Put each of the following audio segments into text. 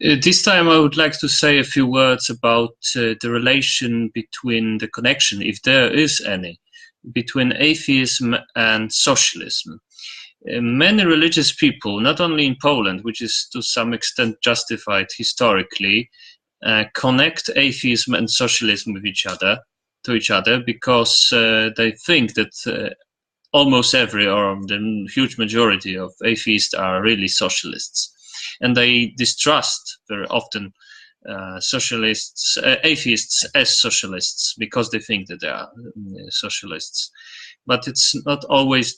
This time I would like to say a few words about the relation between the connection, if there is any, between atheism and socialism. Many religious people, not only in Poland, which is to some extent justified historically, connect atheism and socialism with each other, because they think that almost every or the huge majority of atheists are really socialists. And they distrust very often atheists as socialists because they think that they are socialists. But it's not always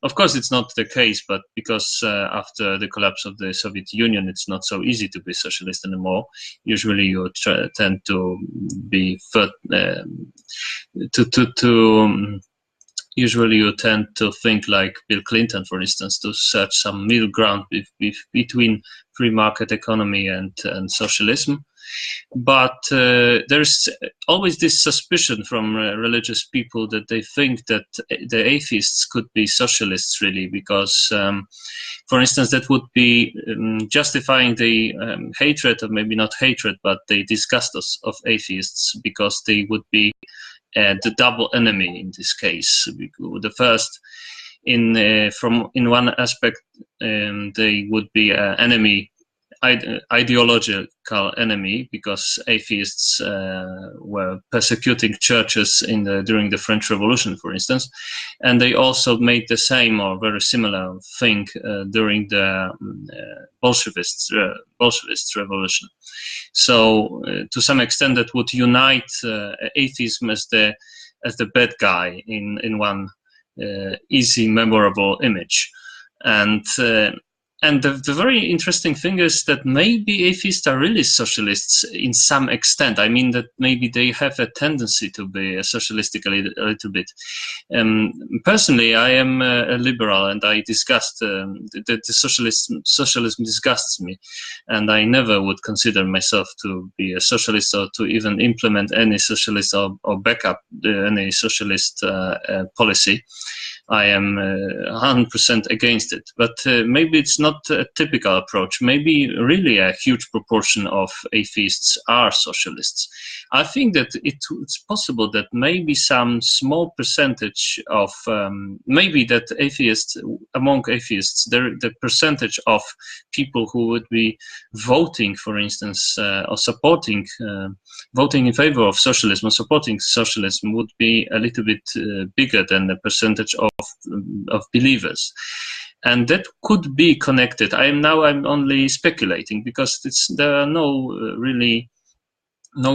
of course it's not the case, but because after the collapse of the Soviet Union, it's not so easy to be socialist anymore. Usually you tend to be, usually you tend to think like Bill Clinton, for instance, to search some middle ground between free market economy and socialism. But there's always this suspicion from religious people that they think that the atheists could be socialists, really, because, for instance, that would be justifying the hatred, or maybe not hatred, but the disgust of atheists, because they would be the double enemy in this case. The first, in one aspect, they would be an enemy, ideological enemy, because atheists were persecuting churches during the French Revolution, for instance, and they also made the same or very similar thing during the Bolshevist revolution. So to some extent, that would unite atheism as the bad guy in one easy, memorable image. And the very interesting thing is that maybe atheists are really socialists in some extent. I mean that maybe they have a tendency to be socialistic a little bit. Personally, I am a liberal, and I disgust the socialism disgusts me, and I never would consider myself to be a socialist or to even implement any socialist or back up any socialist policy. I am 100% against it, but maybe it's not a typical approach. Maybe really a huge proportion of atheists are socialists. I think that it's possible that maybe some small percentage of, maybe that among atheists, the percentage of people who would be voting, for instance, or supporting, voting in favor of socialism or supporting socialism would be a little bit bigger than the percentage of believers, and that could be connected. I'm only speculating, because there are no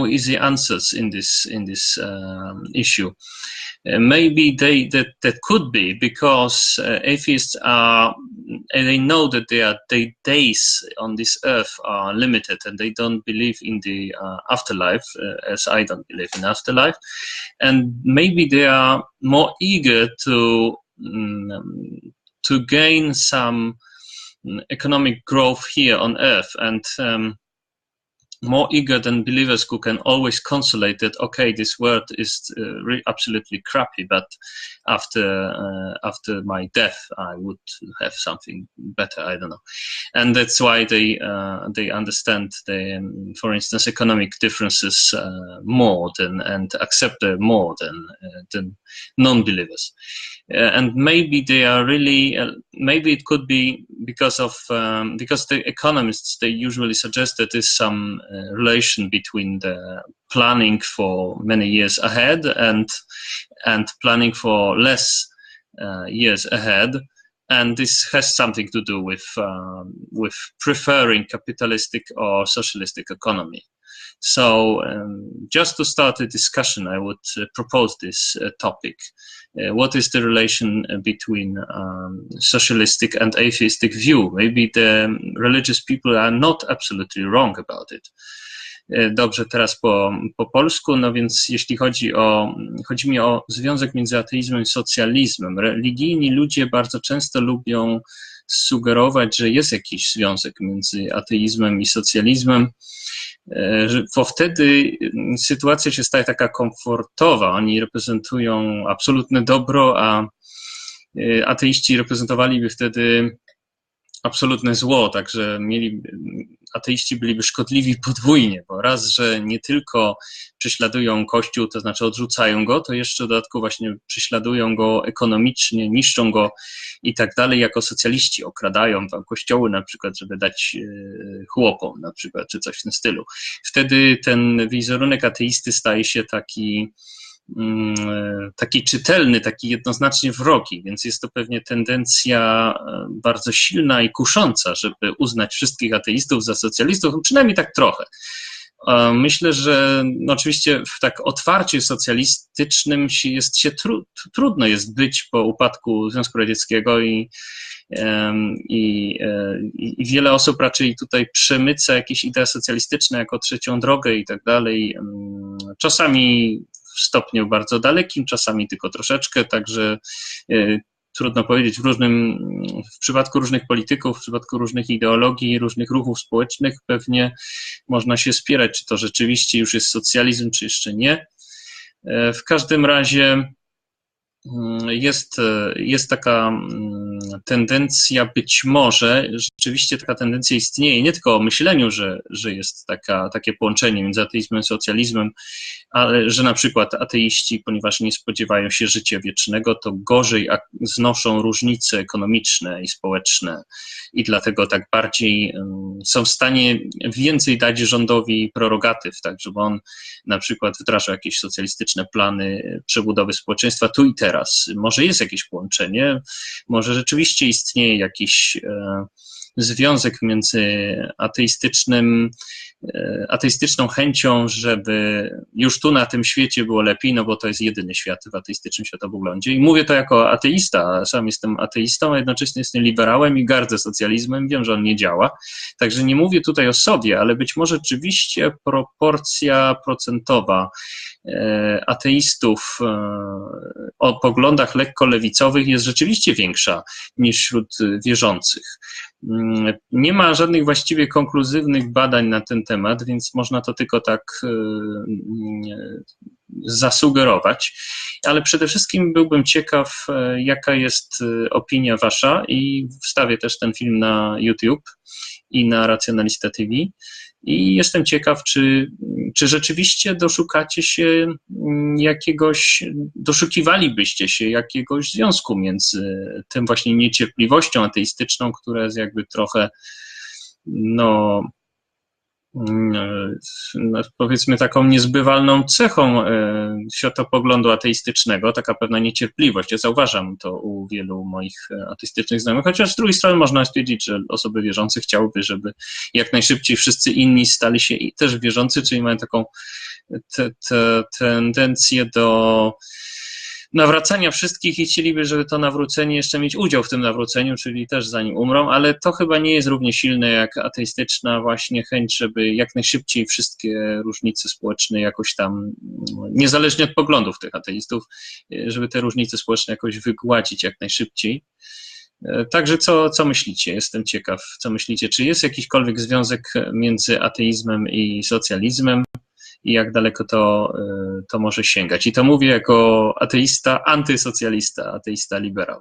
easy answers in this issue. Maybe that could be because atheists they know that their days on this earth are limited, and they don't believe in the afterlife, as I don't believe in afterlife, and maybe they are more eager to gain some economic growth here on earth, and more eager than believers who can always consolate that, okay, this world is absolutely crappy, but after my death I would have something better, I don't know. And that's why they understand for instance, economic differences more and accept them more than non-believers. And maybe they are really, maybe it could be because the economists, they usually suggest that there's some relation between the planning for many years ahead and planning for less years ahead, and this has something to do with preferring capitalistic or socialistic economy. So just to start a discussion, I would propose this topic. What is the relation between socialistic and atheistic view? Maybe the religious people are not absolutely wrong about it. Dobrze, teraz po polsku, no więc jeśli chodzi mi o związek między ateizmem i socjalizmem, religijni ludzie bardzo często lubią sugerować, że jest jakiś związek między ateizmem i socjalizmem, bo wtedy sytuacja się staje taka komfortowa. Oni reprezentują absolutne dobro, a ateiści reprezentowaliby wtedy absolutne zło, także ateiści byliby szkodliwi podwójnie, bo raz, że nie tylko prześladują Kościół, to znaczy odrzucają go, to jeszcze w dodatku właśnie prześladują go ekonomicznie, niszczą go i tak dalej, jako socjaliści okradają tam kościoły na przykład, żeby dać chłopom na przykład, czy coś w tym stylu. Wtedy ten wizerunek ateisty staje się taki czytelny, taki jednoznacznie wrogi, więc jest to pewnie tendencja bardzo silna i kusząca, żeby uznać wszystkich ateistów za socjalistów, przynajmniej tak trochę. Myślę, że no oczywiście w tak otwarcie socjalistycznym trudno jest być po upadku Związku Radzieckiego i wiele osób raczej tutaj przemyca jakieś idee socjalistyczne jako trzecią drogę i tak dalej. Czasami w stopniu bardzo dalekim, czasami tylko troszeczkę, także trudno powiedzieć, w przypadku różnych polityków, w przypadku różnych ideologii, różnych ruchów społecznych pewnie można się spierać, czy to rzeczywiście już jest socjalizm, czy jeszcze nie. W każdym razie jest taka tendencja, być może rzeczywiście taka tendencja istnieje, nie tylko o myśleniu, że jest takie połączenie między ateizmem i socjalizmem, ale że na przykład ateiści, ponieważ nie spodziewają się życia wiecznego, to gorzej znoszą różnice ekonomiczne i społeczne i dlatego tak bardziej są w stanie więcej dać rządowi prerogatyw, tak żeby on na przykład wdrażał jakieś socjalistyczne plany przebudowy społeczeństwa tu i teraz. Może jest jakieś połączenie, może rzeczywiście istnieje jakiś związek między ateistyczną chęcią, żeby już tu na tym świecie było lepiej, no bo to jest jedyny świat w ateistycznym światopoglądzie. I mówię to jako ateista, sam jestem ateistą, a jednocześnie jestem liberałem i gardzę socjalizmem, wiem, że on nie działa. Także nie mówię tutaj o sobie, ale być może rzeczywiście proporcja procentowa ateistów o poglądach lekko lewicowych jest rzeczywiście większa niż wśród wierzących. Nie ma żadnych właściwie konkluzywnych badań na ten temat, więc można to tylko tak zasugerować, ale przede wszystkim byłbym ciekaw, jaka jest opinia wasza i wstawię też ten film na YouTube i na Racjonalista TV. I jestem ciekaw, czy rzeczywiście doszukiwalibyście się jakiegoś związku między tym właśnie niecierpliwością ateistyczną, która jest jakby trochę, powiedzmy taką niezbywalną cechą światopoglądu ateistycznego, taka pewna niecierpliwość. Ja zauważam to u wielu moich ateistycznych znajomych, chociaż z drugiej strony można stwierdzić, że osoby wierzące chciałyby, żeby jak najszybciej wszyscy inni stali się też wierzący, czyli mają taką tendencję do nawracania wszystkich i chcieliby, żeby to nawrócenie jeszcze mieć udział w tym nawróceniu, czyli też zanim umrą, ale to chyba nie jest równie silne jak ateistyczna właśnie chęć, żeby jak najszybciej wszystkie różnice społeczne jakoś tam, niezależnie od poglądów tych ateistów, żeby te różnice społeczne jakoś wygładzić jak najszybciej. Także co myślicie? Jestem ciekaw, co myślicie. Czy jest jakikolwiek związek między ateizmem i socjalizmem? I jak daleko to może sięgać. I to mówię jako ateista, antysocjalista, ateista liberał.